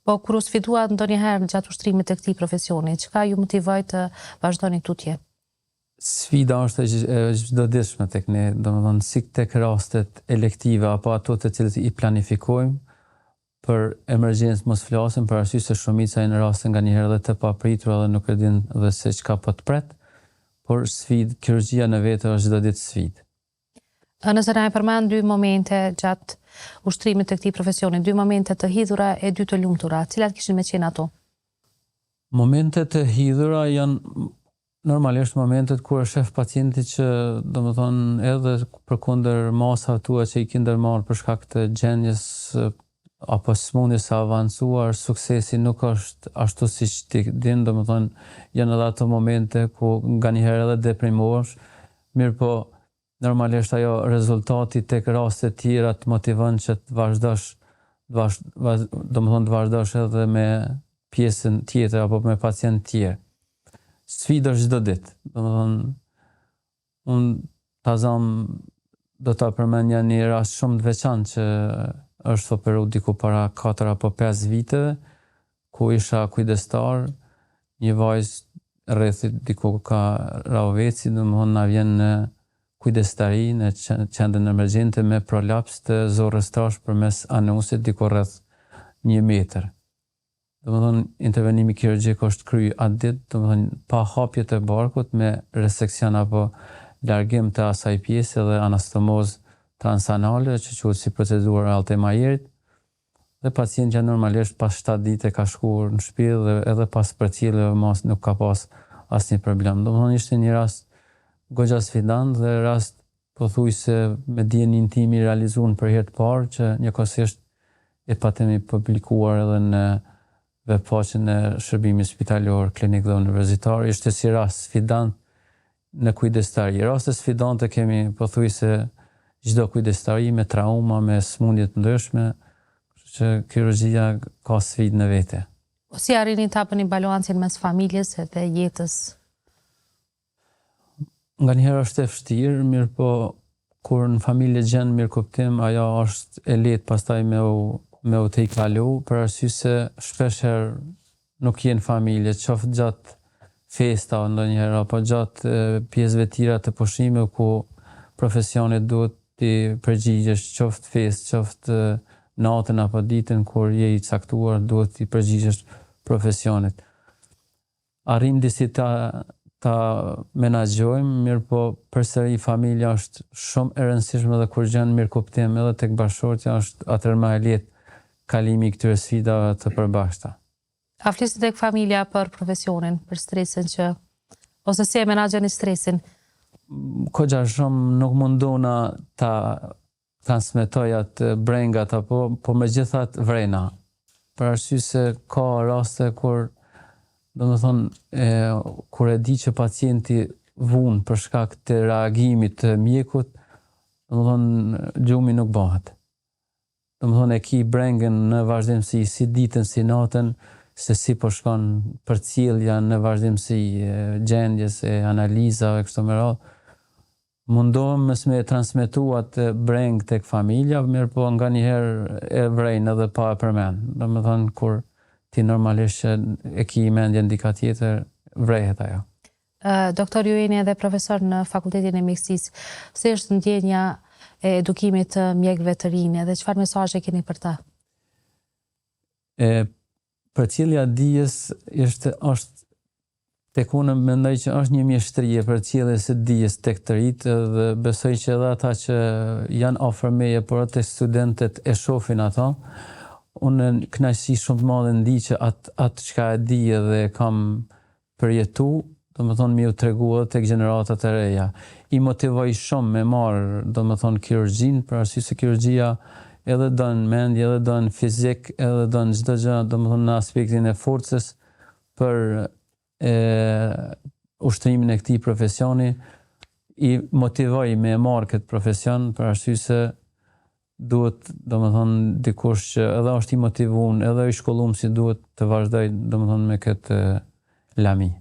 Po, kur u sfiduat ndonjëherë gjatë ushtrimit të këtij profesioni, çka ju motivoi të vazhdoni tutje? Sfida është e çdoditshme tek ne, domethënë si tek rastet elektive apo ato të cilët i planifikojmë, për emergjencë mos flasim, për arsye se shumica janë raste nganjëherë edhe të papritura dhe nuk e din dhe se çka po të pret, por kirurgjia në vetë është çdo ditë sfidë. Nëse na e përmend dy momente gjatë ushtrimit të këtij profesioni, dy momente të hidhura e dy të lumtura, cilat kishin me qenë ato? Momentet e hidhura janë normalisht momentet kur e shef pacienti që domethënë edhe përkundër masave tua që i ke ndërmarrë për shkak të gjendjes apo smundjes së avancuar, suksesi nuk është ashtu siç ti din, domethënë janë edhe ato momente ku nganjëherë edhe deprimohesh, mirë po normalisht ajo rezultati tek raste të tjera të motivon që të vazhdosh, domethënë të vazhdosh edhe me pjesën tjetër apo me pacient tjerë. Sfida është çdo ditë. Domethënë unë tazam do ta përmendja një rast shumë të veçantë që është operu diku para 4 apo 5 viteve, ku isha kujdestar, një vajzë rreth diku ka Rahoveci, domethënë na vjen në kujdestari në qendrën emergjente me prolaps të zorrës tash përmes anusit diku rreth 1 metër. Domethënë intervenimi kirurgjik është kry atë ditë, domethënë pa hapje të barkut me reseksion apo largim të asaj pjese dhe anastomozë transanale, që quhet si procedura Altenmayerit, dhe pacientja normalisht pas 7 ditë ka shkuar në shtëpi dhe edhe pas përcjelljeve mos nuk ka pas asnjë problem. Domethënë ishte një rast goxha sfidant dhe rast pothuajse me dijen intime realizuar për herë të parë që njëkohësisht e patemi publikuar edhe në webfaqen e shërbimit spitalor, klinik dhe universitar. Ishte si rast sfidant në kujdestari. Raste sfidante kemi pothuajse çdo kujdestari me trauma, me smundje të ndryshme, kështu që kirurgjia ka sfidë në vete. Si arrini të hapëni balancin mes familjes dhe jetës? Nganjëherë është e vështirë, mirë po kur në familje gjen mirëkuptim, ajo është e lehtë pastaj me u të i kalu, për arsye se shpeshherë nuk jenë familje, qoftë gjatë festa ndonjëherë apo gjatë pjesëve tjera të pushimit ku profesionit duhet ti përgjigjesh, qoftë festë, qoftë natën apo ditën kur je i caktuar, duhet ti përgjigjesh profesionit. Arrim disi ta menaxhojmë, mirë po përsëri familja është shumë e rëndësishme dhe kur gjen mirëkuptim edhe tek bashkëshortja është atëherë më e lehtë kalimi i këtyre sfidave të përbashkëta. A flisit tek familja për profesionin, për stresin ose si e menaxhoni stresin? Kogja shumë nuk mundona ta transmetoj atë brengat po megjithatë vrena. Për arsye se ka raste kur domethënë kur e di që pacienti vun për shkak të reagimit të mjekut, domethënë gjumi nuk bëhet. Domethënë e ki brengën në vazhdimsi si ditën si natën, se si po shkon përcjellja në vazhdimsi gjendjes e analizave kështu me radhë. Mundohem me transmetu atë breng tek familja, mirë po nganjëherë e vrejnë edhe pa e përmend. Domethënë kur ti normalisht e ki mendjen dika tjetër, vrehet ajo. Doktor, ju jeni edhe profesor në Fakultetin e Mjekësisë. Si është ndjenja e edukimit të mjekëve të rinj dhe çfarë mesazhe keni për ta? Përcjellja e dijes është tek unë mendoj që është një mjeshtrie përcjelljes së dijes tek të rinjt dhe besoj që edhe ata që janë afër meje, por atë studentët e shohin ato. Unë kënaqësi shumë të madhe ndi që atë çka e di dhe kam përjetu, domethënë më u tregu edhe tek gjeneratat e reja. I motivoj shumë me marr, domethënë kirurgjinë, për arsye se kirurgjia edhe don mendje, edhe don fizik, edhe don çdo gjë, domethënë në aspektin e forcës për ushtrimin e këtij profesioni. I motivoj me marr këtë profesion për arsye se duhet, domethënë dikush që edhe është i motivuar, edhe i shkolluar si duhet të vazhdoj domethënë me këtë lami.